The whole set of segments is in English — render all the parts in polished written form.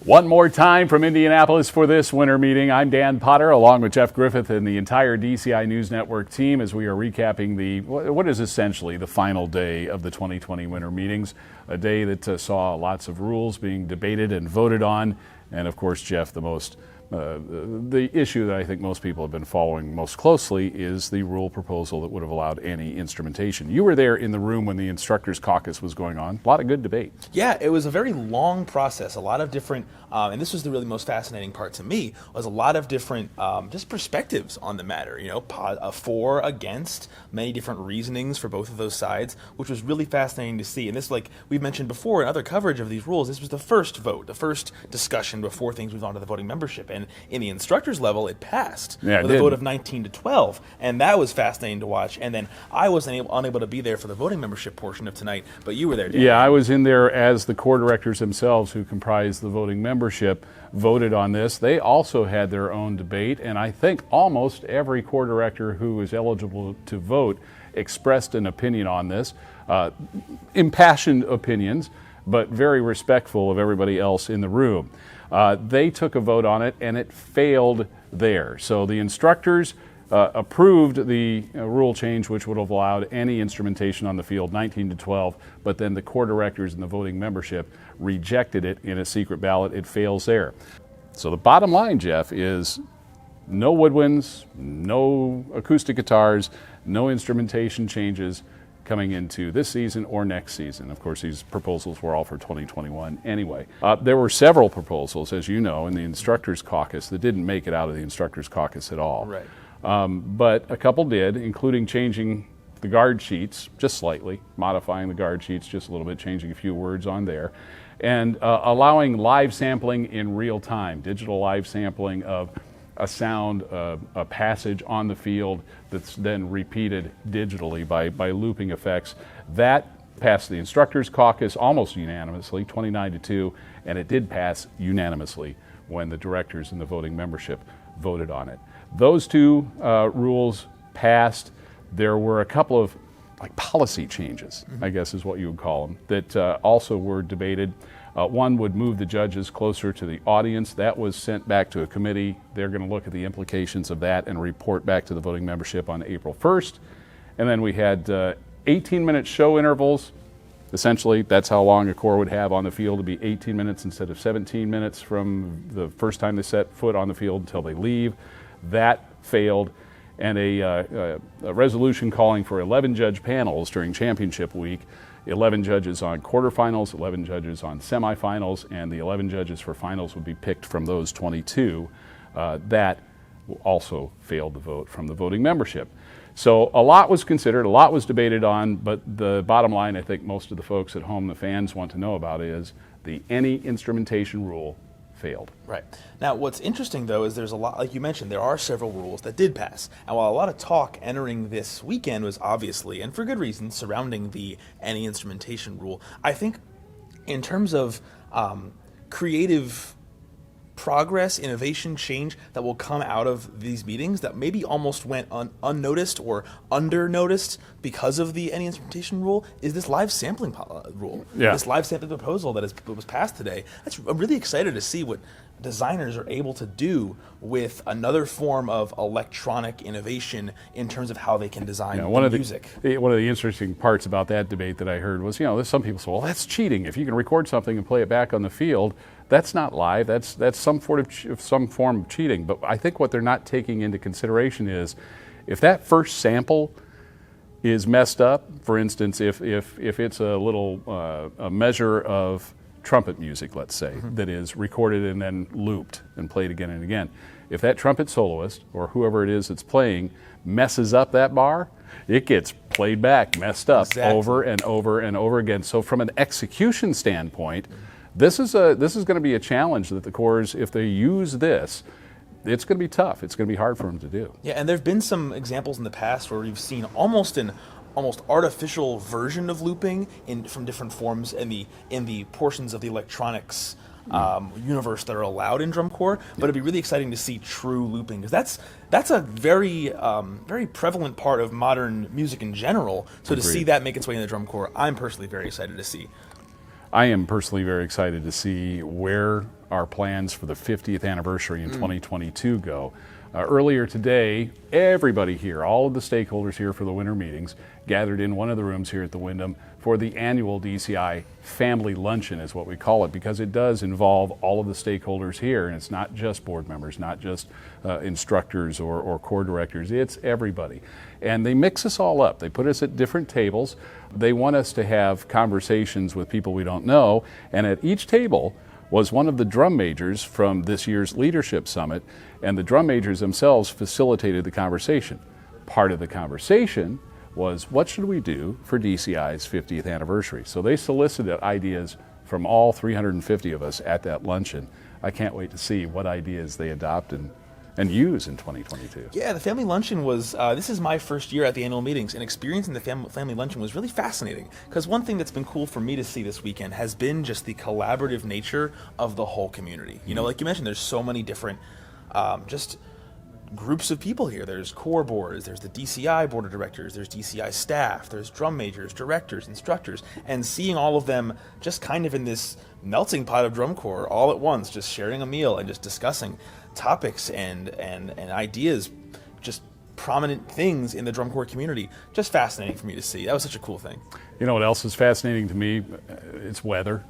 One more time from Indianapolis for this winter meeting. I'm Dan Potter, along with Jeff Griffith and the entire DCI News Network team, as we are recapping what is essentially the final day of the 2020 winter meetings, a day that saw lots of rules being debated and voted on, and of course, Jeff, the issue that I think most people have been following most closely is the rule proposal that would have allowed any instrumentation. You were there in the room when the instructors caucus was going on. A lot of good debate. Yeah, it was a very long process. A lot of different, and this was the really most fascinating part to me, was a lot of different just perspectives on the matter. You know, for, against, many different reasonings for both of those sides, which was really fascinating to see. And this, like we've mentioned before in other coverage of these rules, this was the first vote, the first discussion before things moved on to the voting membership. And in the instructors level, it passed with a vote of 19-12, and that was fascinating to watch. And then I was unable to be there for the voting membership portion of tonight, but you were there, Dan. Yeah, I was in there as the core directors themselves, who comprise the voting membership, voted on this. They also had their own debate, and I think almost every core director who was eligible to vote expressed an opinion on this. Impassioned opinions, but very respectful of everybody else in the room. They took a vote on it, and it failed there. So the instructors approved the rule change, which would have allowed any instrumentation on the field, 19-12, but then the core directors and the voting membership rejected it in a secret ballot. It fails there. So the bottom line, Jeff, is no woodwinds, no acoustic guitars, no instrumentation changes coming into this season or next season. Of course, these proposals were all for 2021 anyway. There were several proposals, as you know, in the instructors caucus that didn't make it out of the instructors caucus at all. Right. But a couple did, including changing the guard sheets just slightly, modifying the guard sheets just a little bit, changing a few words on there, and allowing live sampling in real time, digital live sampling of a sound, a passage on the field that's then repeated digitally by looping effects. That passed the instructors caucus almost unanimously, 29-2, and it did pass unanimously when the directors and the voting membership voted on it. Those two rules passed. There were a couple of policy changes, I guess is what you would call them, that also were debated. One would move the judges closer to the audience. That was sent back to a committee. They're going to look at the implications of that and report back to the voting membership on April 1st. And then we had 18-minute show intervals. Essentially, that's how long a corps would have on the field, to be 18 minutes instead of 17 minutes from the first time they set foot on the field until they leave. That failed. And a resolution calling for 11 judge panels during championship week, 11 judges on quarterfinals, 11 judges on semifinals, and the 11 judges for finals would be picked from those 22. That also failed the vote from the voting membership. So a lot was considered, a lot was debated on, but the bottom line I think most of the folks at home, the fans, want to know about is the any instrumentation rule failed. Right. Now, what's interesting, though, is there's a lot, like you mentioned, there are several rules that did pass. And while a lot of talk entering this weekend was obviously, and for good reason, surrounding the any instrumentation rule, I think in terms of creative progress, innovation, change that will come out of these meetings that maybe almost went unnoticed or under-noticed because of the any instrumentation rule is this live sampling rule. Yeah. This live sampling proposal that was passed today. I'm really excited to see what designers are able to do with another form of electronic innovation in terms of how they can design music. One of the interesting parts about that debate that I heard was, there's some people say, well, that's cheating. If you can record something and play it back on the field, that's not live. That's some form of cheating. But I think what they're not taking into consideration is if that first sample is messed up, for instance, if it's a little a measure of trumpet music, let's say, that is recorded and then looped and played again and again. If that trumpet soloist or whoever it is that's playing messes up that bar, it gets played back, messed up over and over and over again. So from an execution standpoint, this is going to be a challenge that the corps, if they use this, it's going to be tough. It's going to be hard for them to do. Yeah, and there have been some examples in the past where we've seen almost artificial version of looping from different forms in the portions of the electronics universe that are allowed in drum corps. But it'd be really exciting to see true looping, because that's a very very prevalent part of modern music in general. So to see that make its way in the drum corps, I'm personally very excited to see. I am personally very excited to see where our plans for the 50th anniversary in 2022 go. Earlier today, everybody here, all of the stakeholders here for the winter meetings, gathered in one of the rooms here at the Wyndham for the annual DCI Family Luncheon, is what we call it, because it does involve all of the stakeholders here, and it's not just board members, not just instructors or core directors, it's everybody. And they mix us all up. They put us at different tables. They want us to have conversations with people we don't know, and at each table was one of the drum majors from this year's Leadership Summit, and the drum majors themselves facilitated the conversation. Part of the conversation was, what should we do for DCI's 50th anniversary? So they solicited ideas from all 350 of us at that luncheon. I can't wait to see what ideas they adopt and use in 2022. Yeah, the family luncheon was, this is my first year at the annual meetings, and experiencing the family luncheon was really fascinating. Because one thing that's been cool for me to see this weekend has been just the collaborative nature of the whole community. You know, like you mentioned, there's so many different just groups of people here. There's core boards, there's the DCI board of directors, there's DCI staff, there's drum majors, directors, instructors, and seeing all of them just kind of in this melting pot of drum corps all at once, just sharing a meal and just discussing topics and ideas, just prominent things in the drum corps community. Just fascinating for me to see. That was such a cool thing. You know what else is fascinating to me? It's weather.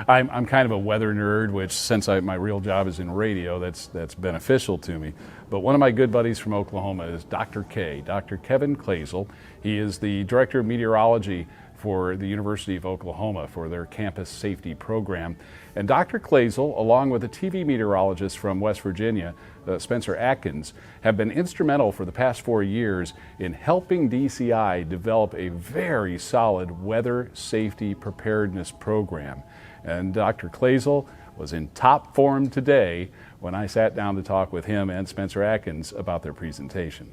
I'm kind of a weather nerd, which since my real job is in radio, that's beneficial to me. But one of my good buddies from Oklahoma is Dr. Kevin Clazel. He is the Director of Meteorology for the University of Oklahoma for their campus safety program. And Dr. Clazel, along with a TV meteorologist from West Virginia, Spencer Atkins, have been instrumental for the past 4 years in helping DCI develop a very solid weather safety preparedness program. And Dr. Clazel was in top form today when I sat down to talk with him and Spencer Atkins about their presentation.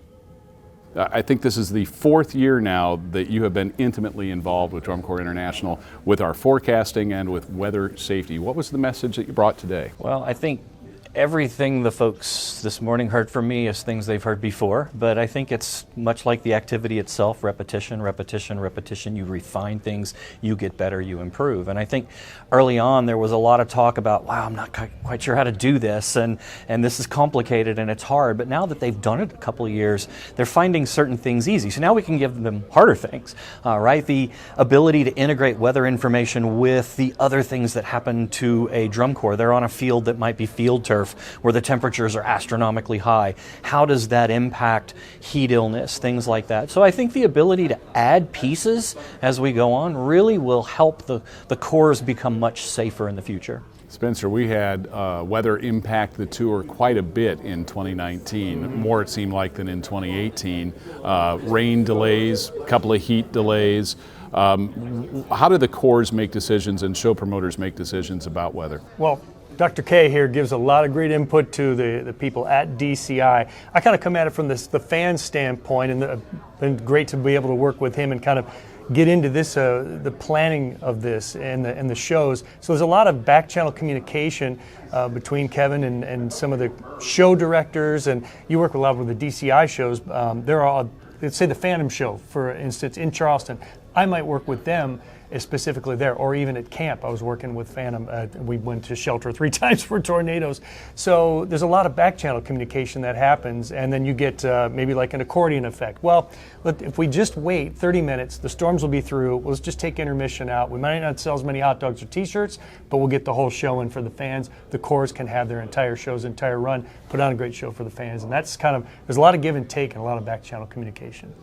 I think this is the 4th year now that you have been intimately involved with Drum Corps International with our forecasting and with weather safety. What was the message that you brought today? Well, I think everything the folks this morning heard from me is things they've heard before, but I think it's much like the activity itself, repetition, repetition, repetition. You refine things, you get better, you improve. And I think early on there was a lot of talk about, wow, I'm not quite sure how to do this, and this is complicated and it's hard. But now that they've done it a couple of years, they're finding certain things easy. So now we can give them harder things, right? The ability to integrate weather information with the other things that happen to a drum corps. They're on a field that might be field turf, where the temperatures are astronomically high. How does that impact heat illness, things like that? So I think the ability to add pieces as we go on really will help the corps become much safer in the future. Spencer, we had weather impact the tour quite a bit in 2019, more it seemed like than in 2018. Rain delays, a couple of heat delays. How do the corps make decisions and show promoters make decisions about weather? Well, Dr. K here gives a lot of great input to the people at DCI. I kind of come at it from the fan standpoint, and it's been great to be able to work with him and kind of get into this, the planning of this and the shows. So there's a lot of back channel communication between Kevin and some of the show directors, and you work a lot with the DCI shows. There are, let's say the Phantom show, for instance, in Charleston. I might work with them specifically there, or even at camp. I was working with Phantom. We went to shelter 3 times for tornadoes. So there's a lot of back channel communication that happens, and then you get maybe like an accordion effect. Well, if we just wait 30 minutes, the storms will be through. We'll just take intermission out. We might not sell as many hot dogs or t-shirts, but we'll get the whole show in for the fans. The corps can have their entire show's entire run, put on a great show for the fans. And that's kind of, there's a lot of give and take and a lot of back channel communication.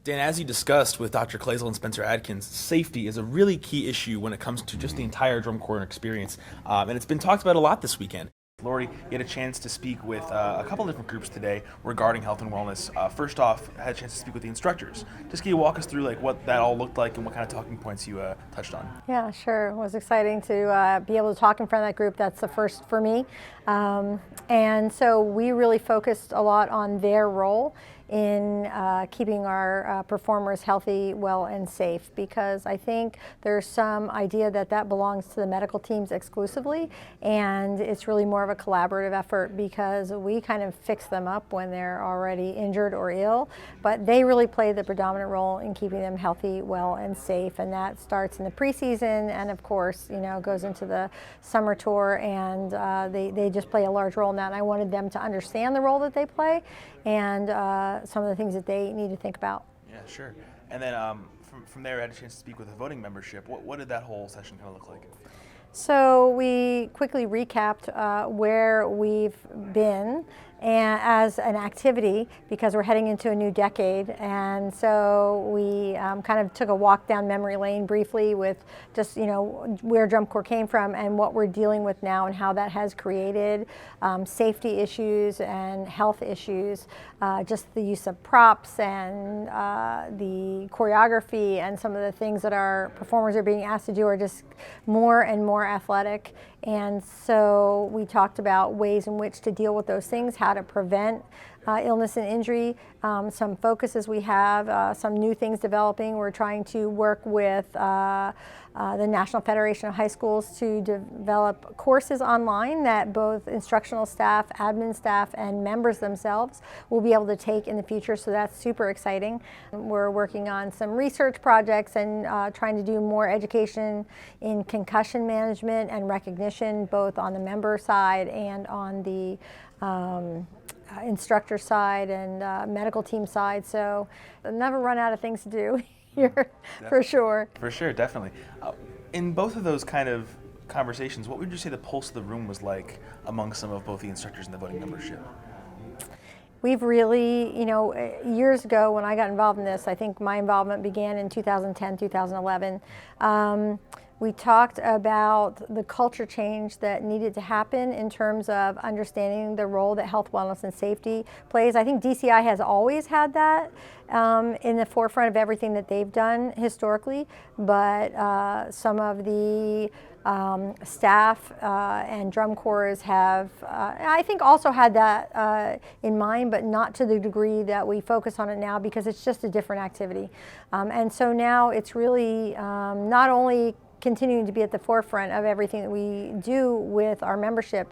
Dan, as you discussed with Dr. Clazel and Spencer Atkins, safety is a really key issue when it comes to just the entire drum corps experience, and it's been talked about a lot this weekend. Lori, you had a chance to speak with a couple different groups today regarding health and wellness. First off, I had a chance to speak with the instructors. Just can you walk us through like what that all looked like and what kind of talking points you touched on? Yeah, sure. It was exciting to be able to talk in front of that group. That's the first for me. And so we really focused a lot on their role in keeping our performers healthy, well, and safe, because I think there's some idea that that belongs to the medical teams exclusively, and it's really more of a collaborative effort because we kind of fix them up when they're already injured or ill, but they really play the predominant role in keeping them healthy, well, and safe, and that starts in the preseason and of course, you know, goes into the summer tour, and they just play a large role in that. And I wanted them to understand the role that they play and some of the things that they need to think about. Yeah, sure. And then from there, I had a chance to speak with the voting membership. What did that whole session kind of look like? So we quickly recapped where we've been and as an activity, because we're heading into a new decade, and so we kind of took a walk down memory lane briefly with just, you know, where drum corps came from and what we're dealing with now and how that has created safety issues and health issues, just the use of props and the choreography and some of the things that our performers are being asked to do are just more and more athletic. And so we talked about ways in which to deal with those things, how to prevent illness and injury, some focuses we have, some new things developing. We're trying to work with the National Federation of High Schools to develop courses online that both instructional staff, admin staff, and members themselves will be able to take in the future, so that's super exciting. We're working on some research projects and trying to do more education in concussion management and recognition, both on the member side and on the instructor side and medical team side, so I'll never run out of things to do here, for sure. For sure, definitely. In both of those kind of conversations, what would you say the pulse of the room was like among some of both the instructors and the voting membership? We've really, you know, years ago when I got involved in this, I think my involvement began in 2010, 2011. We talked about the culture change that needed to happen in terms of understanding the role that health, wellness, and safety plays. I think DCI has always had that in the forefront of everything that they've done historically, but some of the staff and drum corps have, I think, also had that in mind, but not to the degree that we focus on it now, because it's just a different activity. And so now it's really not only continuing to be at the forefront of everything that we do with our membership,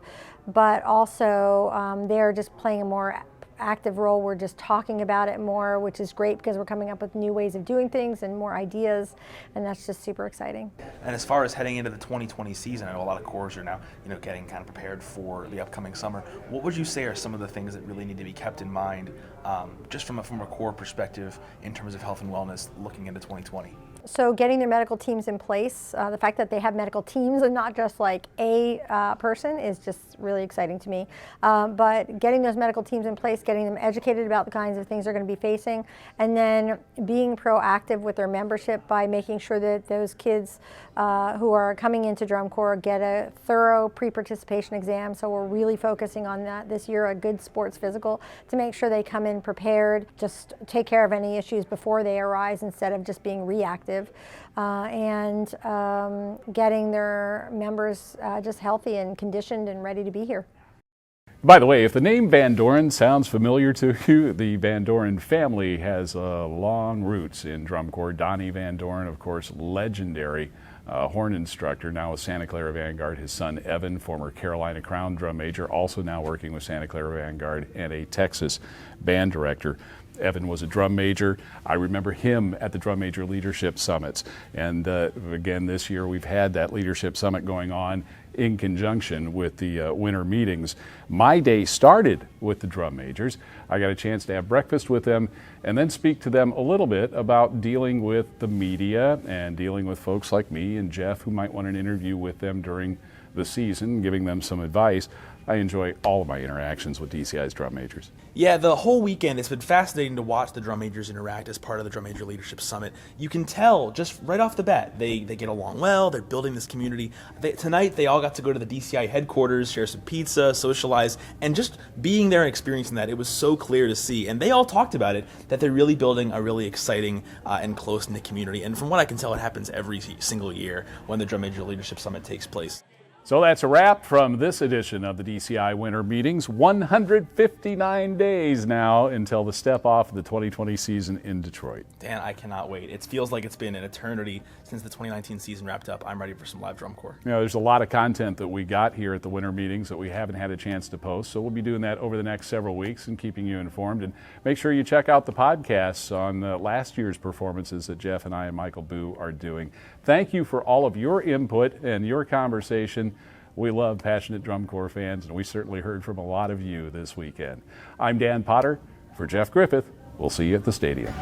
but also they're just playing a more active role. We're just talking about it more, which is great because we're coming up with new ways of doing things and more ideas, and that's just super exciting. And as far as heading into the 2020 season, I know a lot of corps are now, you know, getting kind of prepared for the upcoming summer. What would you say are some of the things that really need to be kept in mind, just from a corps perspective, in terms of health and wellness looking into 2020? So getting their medical teams in place, the fact that they have medical teams and not just like a person is just really exciting to me. But getting those medical teams in place, getting them educated about the kinds of things they're going to be facing, and then being proactive with their membership by making sure that those kids who are coming into drum corps get a thorough pre-participation exam. So we're really focusing on that this year, a good sports physical, to make sure they come in prepared, just take care of any issues before they arise instead of just being reactive. And getting their members just healthy and conditioned and ready to be here. By the way, if the name Van Doren sounds familiar to you, the Van Doren family has long roots in drum corps. Donnie Van Doren, of course, legendary horn instructor, now with Santa Clara Vanguard. His son Evan, former Carolina Crown drum major, also now working with Santa Clara Vanguard, and a Texas band director. Evan was a drum major. I remember him at the Drum Major Leadership Summits. And again, this year we've had that Leadership Summit going on in conjunction with the winter meetings. My day started with the drum majors. I got a chance to have breakfast with them and then speak to them a little bit about dealing with the media and dealing with folks like me and Jeff who might want an interview with them during the season, giving them some advice. I enjoy all of my interactions with DCI's drum majors. Yeah, the whole weekend, it's been fascinating to watch the drum majors interact as part of the Drum Major Leadership Summit. You can tell just right off the bat, they get along well, they're building this community. Tonight, they all got to go to the DCI headquarters, share some pizza, socialize, and just being there and experiencing that, it was so clear to see. And they all talked about it, that they're really building a really exciting and close-knit community. And from what I can tell, it happens every single year when the Drum Major Leadership Summit takes place. So that's a wrap from this edition of the DCI Winter Meetings. 159 days now until the step off of the 2020 season in Detroit. Dan, I cannot wait. It feels like it's been an eternity since the 2019 season wrapped up. I'm ready for some live drum corps. You know, there's a lot of content that we got here at the Winter Meetings that we haven't had a chance to post, so we'll be doing that over the next several weeks and keeping you informed. And make sure you check out the podcasts on last year's performances that Jeff and I and Michael Boo are doing. Thank you for all of your input and your conversation. We love passionate drum corps fans, and we certainly heard from a lot of you this weekend. I'm Dan Potter. For Jeff Griffith, we'll see you at the stadium.